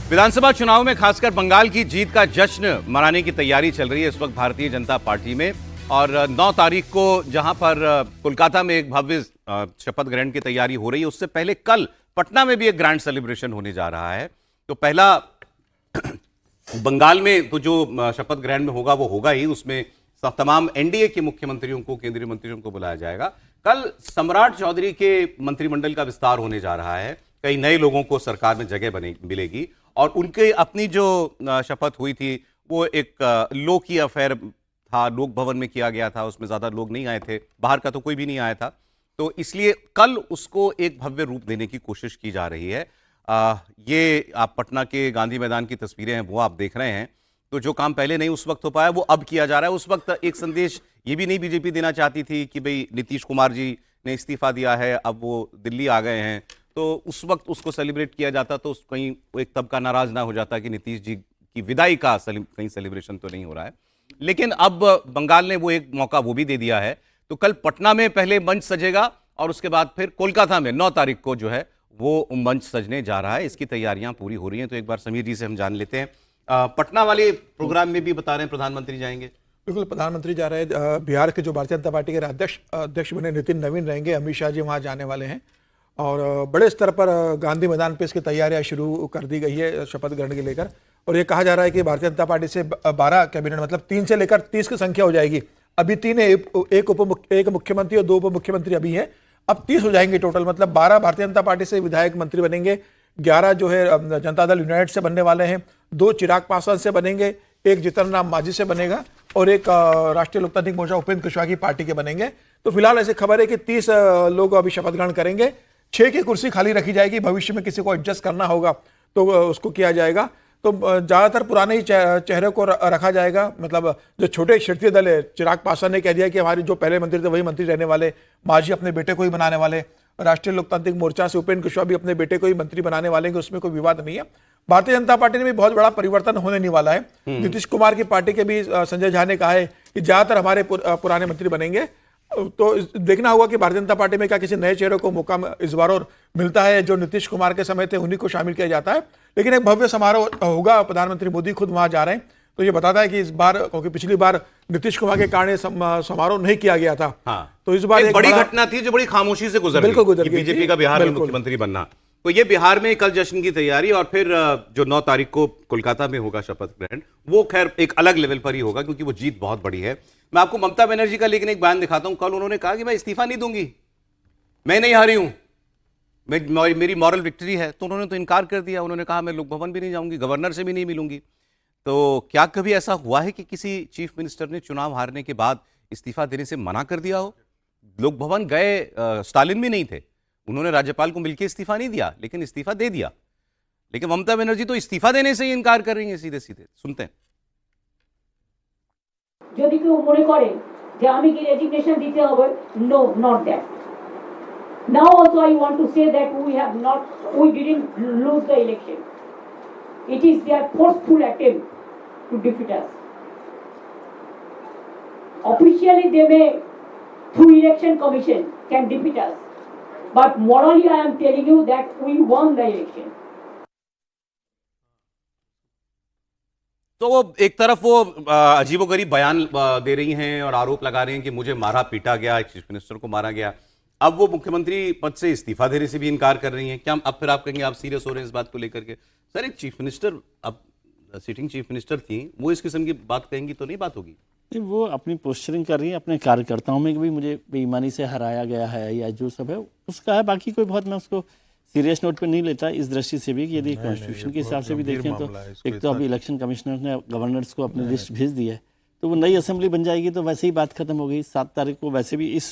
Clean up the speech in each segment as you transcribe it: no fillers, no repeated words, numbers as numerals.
विधानसभा चुनाव में खासकर बंगाल की जीत का जश्न मनाने की तैयारी चल रही है इस वक्त भारतीय जनता पार्टी में। और 9 तारीख को जहां पर कोलकाता में एक भव्य शपथ ग्रहण की तैयारी हो रही है, उससे पहले कल पटना में भी एक ग्रैंड सेलिब्रेशन होने जा रहा है। तो पहला बंगाल में तो जो शपथ ग्रहण में होगा वो होगा ही, उसमें तमाम एनडीए के मुख्यमंत्रियों को, केंद्रीय मंत्रियों को बुलाया जाएगा। कल सम्राट चौधरी के मंत्रिमंडल का विस्तार होने जा रहा है, कई नए लोगों को सरकार में जगह मिलेगी और उनके अपनी जो शपथ हुई थी वो एक लो की अफेयर था, लोक भवन में किया गया था, उसमें ज्यादा लोग नहीं आए थे, बाहर का तो कोई भी नहीं आया था, तो इसलिए कल उसको एक भव्य रूप देने की कोशिश की जा रही है। ये आप पटना के गांधी मैदान की तस्वीरें हैं वो आप देख रहे हैं। तो जो काम पहले नहीं उस वक्त हो पाया वो अब किया जा रहा है। उस वक्त एक संदेश ये भी नहीं बीजेपी देना चाहती थी कि भाई नीतीश कुमार जी ने इस्तीफा दिया है, अब वो दिल्ली आ गए हैं, तो उस वक्त उसको सेलिब्रेट किया जाता तो कहीं एक तबका नाराज ना हो जाता कि नीतीश जी की विदाई का कहीं सेलिब्रेशन तो नहीं हो रहा है। लेकिन अब बंगाल ने वो एक मौका वो भी दे दिया है। तो कल पटना में पहले मंच सजेगा और उसके बाद फिर कोलकाता में 9 तारीख को जो है वो मंच सजने जा रहा है। इसकी तैयारियां पूरी हो रही हैं। तो एक बार समीर जी से हम जान लेते हैं, पटना वाले प्रोग्राम में भी बता रहे हैं प्रधानमंत्री जाएंगे। बिल्कुल, प्रधानमंत्री जा रहे हैं। बिहार के जो भारतीय जनता पार्टी के अध्यक्ष बने नितिन नवीन रहेंगे, अमित शाह जी वहाँ जाने वाले हैं और बड़े स्तर पर गांधी मैदान पे इसकी तैयारियां शुरू कर दी गई है शपथ ग्रहण के लेकर। और ये कहा जा रहा है कि भारतीय जनता पार्टी से 12 कैबिनेट, मतलब 3 से लेकर 30 की संख्या हो जाएगी। अभी 3 है, एक मुख्यमंत्री और 2 उप मुख्यमंत्री अभी हैं, अब 30 हो जाएंगे टोटल। मतलब 12 भारतीय जनता पार्टी से विधायक मंत्री बनेंगे, 11 जो है जनता दल यूनाइटेड से बनने वाले हैं, 2 चिराग पासवान से बनेंगे, 1 जीतन राम मांझी से बनेगा और 1 राष्ट्रीय लोकतांत्रिक मोर्चा उपेंद्र कुशवाहा की पार्टी के बनेंगे। तो फिलहाल ऐसी खबर है कि 30 लोग अभी शपथ ग्रहण करेंगे। 6 की कुर्सी खाली रखी जाएगी, भविष्य में किसी को एडजस्ट करना होगा तो उसको किया जाएगा। तो ज़्यादातर पुराने ही चेहरे को रखा जाएगा। मतलब जो छोटे क्षेत्रीय दल है, चिराग पासवान ने कह दिया कि हमारे जो पहले मंत्री थे वही मंत्री रहने वाले, मांझी अपने बेटे को ही बनाने वाले, राष्ट्रीय लोकतांत्रिक मोर्चा से उपेंद्र कुशवाहा भी अपने बेटे को ही मंत्री बनाने वाले हैं, उसमें कोई विवाद नहीं है। भारतीय जनता पार्टी में भी बहुत बड़ा परिवर्तन होने नहीं वाला है। नीतीश कुमार की पार्टी के भी संजय झा ने कहा है कि ज्यादातर हमारे पुराने मंत्री बनेंगे। तो देखना होगा कि भारतीय जनता पार्टी में क्या किसी नए चेहरे को मौका इस बार और मिलता है, जो नीतीश कुमार के समय थे उन्हीं को शामिल किया जाता है। लेकिन एक भव्य समारोह होगा, प्रधानमंत्री मोदी खुद वहां जा रहे हैं, तो ये बताता है कि इस बार, क्योंकि पिछली बार नीतीश कुमार के कारण समारोह नहीं किया गया था। हाँ, तो इस बार एक बड़ी घटना थी जो बड़ी खामोशी से गुजर गई, बीजेपी का बिहार में मुख्यमंत्री बनना। तो ये बिहार में कल जश्न की तैयारी और फिर जो 9 तारीख को कोलकाता में होगा शपथ ग्रहण, वो खैर एक अलग लेवल पर ही होगा क्योंकि वो जीत बहुत बड़ी है। मैं आपको ममता बनर्जी का लेकिन एक बयान दिखाता हूं। कल उन्होंने कहा कि मैं इस्तीफा नहीं दूंगी, मैं नहीं हारी हूं, मेरी मॉरल विक्ट्री है। तो उन्होंने तो इनकार कर दिया, उन्होंने कहा मैं लोक भवन भी नहीं जाऊंगी, गवर्नर से भी नहीं मिलूंगी। तो क्या कभी ऐसा हुआ है कि किसी चीफ मिनिस्टर ने चुनाव हारने के बाद इस्तीफा देने से मना कर दिया हो? लोक भवन गए, स्टालिन भी नहीं थे, उन्होंने राज्यपाल को मिलकर इस्तीफा नहीं दिया लेकिन इस्तीफा दे दिया। लेकिन ममता बनर्जी तो इस्तीफा देने से ही इनकार कर रही है सीधे सीधे। सुनते हैं। যদি কেউ মনে করে যে আমি কি রেজিগনেশন দিতে হবে, no, not that. Now also I want to say that we didn't lose the election. It is there forceful attempt to defeat us. Officially they may through election commission can defeat us, but morally I am telling you that we won the election. तो वो एक तरफ वो अजीबोगरीब बयान दे रही हैं और आरोप लगा रही हैं कि मुझे मारा पीटा गया, चीफ मिनिस्टर को मारा गया। अब वो मुख्यमंत्री पद से इस्तीफा देने से भी इनकार कर रही हैं। क्या अब फिर आप कहेंगे आप सीरियस हो रहे हैं इस बात को लेकर के? सर, एक चीफ मिनिस्टर, अब सिटिंग चीफ मिनिस्टर थी, वो इस किस्म की बात कहेंगी तो नहीं बात होगी? नहीं, वो अपनी पोस्चरिंग कर रही है अपने कार्यकर्ताओं में कि भाई मुझे बेईमानी से हराया गया है या जो सब है उसका है। बाकी कोई बहुत मैं उसको सीरियस नोट पे नहीं लेता इस दृष्टि से भी कि यदि कॉन्स्टिट्यूशन के हिसाब से भी देखें तो एक तो अभी इलेक्शन कमिश्नर ने गवर्नर्स को अपनी लिस्ट भेज दी है, तो वो नई असेंबली बन जाएगी तो वैसे ही बात खत्म हो गई। 7 तारीख को वैसे भी इस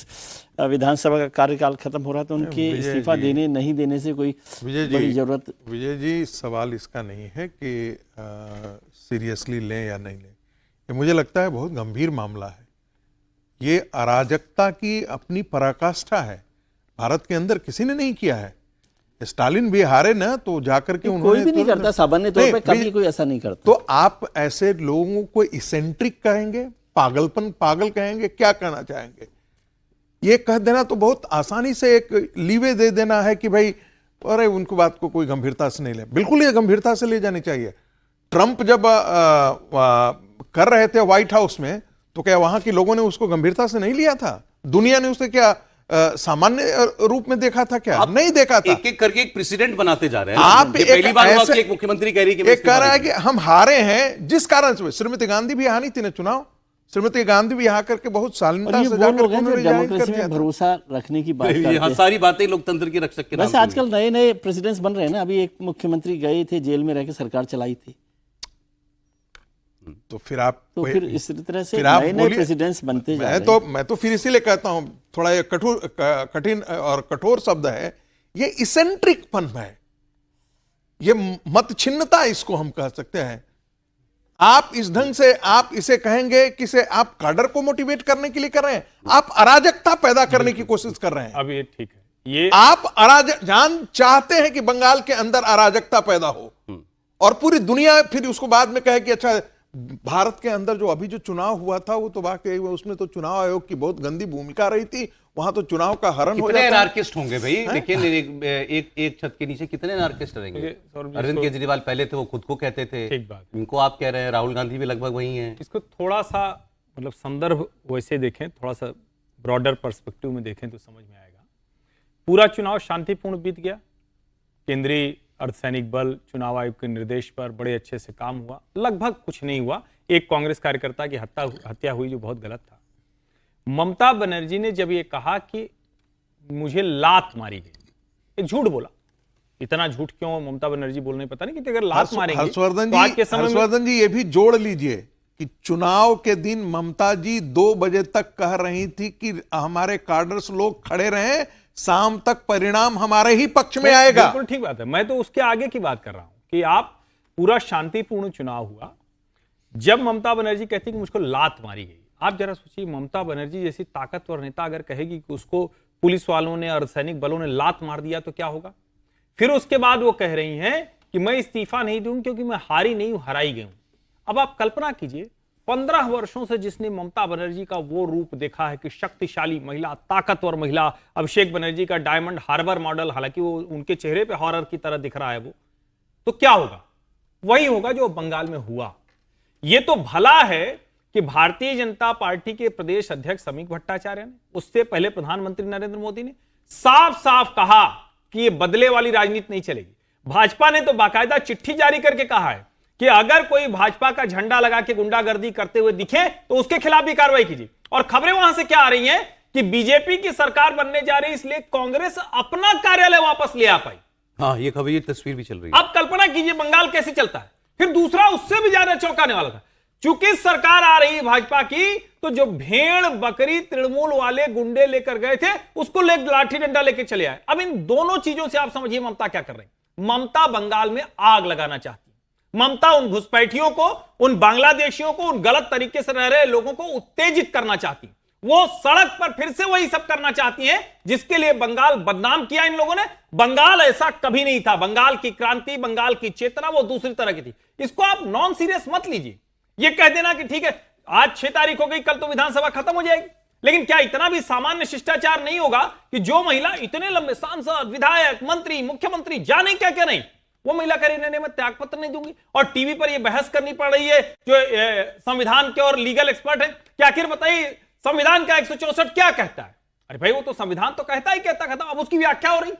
विधानसभा का कार्यकाल खत्म हो रहा है, तो उनके इस्तीफा देने नहीं देने से कोई बड़ी जरूरत। विजय जी, सवाल इसका नहीं है कि सीरियसली लें या नहीं लें, ये मुझे लगता है बहुत गंभीर मामला है। ये अराजकता की अपनी पराकाष्ठा है, भारत के अंदर किसी ने नहीं किया है। स्टालिन भी हारे ना तो जाकर के उन्होंने, कोई भी नहीं करता सामान्य तौर पे, कभी कोई ऐसा नहीं करता। तो आप ऐसे लोगों को इसेंट्रिक कहेंगे, पागल कहेंगे, क्या कहना चाहेंगे? ये कह देना तो बहुत आसानी से एक लीवे दे देना है कि भाई अरे उनको बात को कोई गंभीरता से नहीं ले, बिल्कुल ये गंभीरता से ले जानी चाहिए। ट्रंप जब कर रहे थे व्हाइट हाउस में, तो क्या वहां के लोगों ने उसको गंभीरता से नहीं लिया था? दुनिया ने उसे क्या सामान्य रूप में देखा था? क्या नहीं देखा था? एक एक करके एक प्रेसिडेंट बनाते जा रहे हैं। आप ये पहली बार हुआ ऐसे- कि एक मुख्यमंत्री कह रही है कि मैं एक कह रहा है इस्तीफा कि हम हारे हैं जिस कारण से। श्रीमती गांधी भी यहाँ नहीं थी ना चुनाव, श्रीमती गांधी भी यहाँ करके बहुत और शालीनता ये से वो जाकर लोग हैं जो उन्होंने जाहिर कर डेमोक्रेसी दिया में था। भरोसा रखने की बात देंगी। करते यहाँ हैं। सारी बातें लोकतंत्र की रक्षक के नाम वैसे पे आजकल नए नए प्रेसिडेंट्स बन रहे हैं ना। अभी एक मुख्यमंत्री गए थे, जेल में रह के सरकार चलाई थी। तो फिर आप तो फिर इस तरह से फिर आप नए नए बोलिए। प्रेसिडेंट्स बनते जा रहे हैं। मैं तो फिर इसीलिए कहता हूं, थोड़ा ये कठिन और कठोर शब्द है, ये इसेंट्रिकपन है, ये मत छिन्नता इसको हम कह सकते हैं। आप इस ढंग से आप इसे कहेंगे कि इसे आप काडर को मोटिवेट करने के लिए कर रहे हैं, आप अराजकता पैदा करने की कोशिश कर रहे हैं। अब ये ठीक है, ये आप अराजक चाहते हैं कि बंगाल के अंदर अराजकता पैदा हो और पूरी दुनिया फिर उसको बाद में कहे कि अच्छा, भारत के अंदर जो अभी जो चुनाव हुआ था वो तो वाकई उसमें तो चुनाव आयोग की बहुत गंदी भूमिका रही थी। वहां तो चुनाव का हरण हो कितने जाता है। एनार्किस्ट होंगे भाई? लेकिन एक छत के नीचे कितने एनार्किस्ट रहेंगे? सौरभ जी, अरविंद इसको- केजरीवाल पहले थे, वो खुद को कहते थे। ठीक बात। इनको आप कह रहे हैं, राहुल गांधी भी लगभग वही हैं। इसको थोड़ा सा मतलब संदर्भ वैसे देखें, थोड़ा सा ब्रॉडर पर्सपेक्टिव में देखें तो समझ में आएगा। पूरा चुनाव शांतिपूर्ण बीत गया। केंद्रीय अर्धसैनिक बल चुनाव आयोग के निर्देश पर बड़े अच्छे से काम हुआ। लगभग कुछ नहीं हुआ, एक कांग्रेस कार्यकर्ता की हत्या हुई जो बहुत गलत था। ममता बनर्जी ने जब ये कहा कि मुझे लात मारी गई, एक झूठ बोला। इतना झूठ क्यों ममता बनर्जी बोल नहीं, पता नहीं, कि अगर लात मारेंगे हर्षवर्धन तो आज के समय में हर्षवर्धन जी ये भी जोड़ लीजिए कि चुनाव के दिन ममता जी 2 बजे तक कह रही थी कि हमारे कार्डर्स लोग खड़े रहें, शाम तक परिणाम हमारे ही पक्ष में आएगा। बिल्कुल ठीक बात है। मैं तो उसके आगे की बात कर रहा हूं कि आप पूरा शांतिपूर्ण चुनाव हुआ। जब ममता बनर्जी कहती कि मुझको लात मारी गई, आप जरा सोचिए, ममता बनर्जी जैसी ताकतवर नेता अगर कहेगी कि उसको पुलिस वालों ने, अर्धसैनिक बलों ने लात मार दिया तो क्या होगा? फिर उसके बाद वो कह रही हैं कि मैं इस्तीफा नहीं दूंगी क्योंकि मैं हारी नहीं हूं, हराई गई हूं। अब आप कल्पना कीजिए, 15 वर्षों से जिसने ममता बनर्जी का वो रूप देखा है कि शक्तिशाली महिला, ताकतवर महिला, अभिषेक बनर्जी का डायमंड हार्बर मॉडल, हालांकि वो उनके चेहरे पे हॉरर की तरह दिख रहा है वो, तो क्या होगा? वही होगा जो बंगाल में हुआ। ये तो भला है कि भारतीय जनता पार्टी के प्रदेश अध्यक्ष समीक भट्टाचार्य ने, उससे पहले प्रधानमंत्री नरेंद्र मोदी ने साफ साफ कहा कि ये बदले वाली राजनीति नहीं चलेगी। भाजपा ने तो बाकायदा चिट्ठी जारी करके कहा है कि अगर कोई भाजपा का झंडा लगा के गुंडागर्दी करते हुए दिखे तो उसके खिलाफ भी कार्रवाई कीजिए। और खबरें वहां से क्या आ रही हैं कि बीजेपी की सरकार बनने जा रही है, इसलिए कांग्रेस अपना कार्यालय वापस ले आ पाई। हाँ, ये खबर, ये तस्वीर भी चल रही है। अब कल्पना कीजिए बंगाल कैसे चलता है। फिर दूसरा उससे भी ज्यादा चौंकाने वाला था, चूंकि सरकार आ रही है भाजपा की, तो जो भेड़ बकरी तृणमूल वाले गुंडे लेकर गए थे उसको लाठी डंडा लेकर चले आए। अब इन दोनों चीजों से आप समझिए ममता क्या कर रही है। ममता बंगाल में आग लगाना चाहती है। ममता उन घुसपैठियों को, उन बांग्लादेशियों को, उन गलत तरीके से रह रहे लोगों को उत्तेजित करना चाहती। वो सड़क पर फिर से वही सब करना चाहती हैं जिसके लिए बंगाल बदनाम किया इन लोगों ने। बंगाल ऐसा कभी नहीं था। बंगाल की क्रांति, बंगाल की चेतना वो दूसरी तरह की थी। इसको आप नॉन सीरियस मत लीजिए। ये कह देना कि ठीक है आज 6 तारीख हो गई, कल तो विधानसभा खत्म हो जाएगी, लेकिन क्या इतना भी सामान्य शिष्टाचार नहीं होगा कि जो महिला इतने लंबे सांसद, विधायक, मंत्री, मुख्यमंत्री, जाने क्या क्या नहीं, वो महिला कह रही नहीं मैं त्यागपत्र नहीं दूंगी, और टीवी पर ये बहस करनी पड़ रही है जो संविधान के और लीगल एक्सपर्ट है कि आखिर बताइए संविधान का 164 क्या कहता है। अरे भाई वो तो संविधान तो कहता ही कहता, अब उसकी व्याख्या हो रही।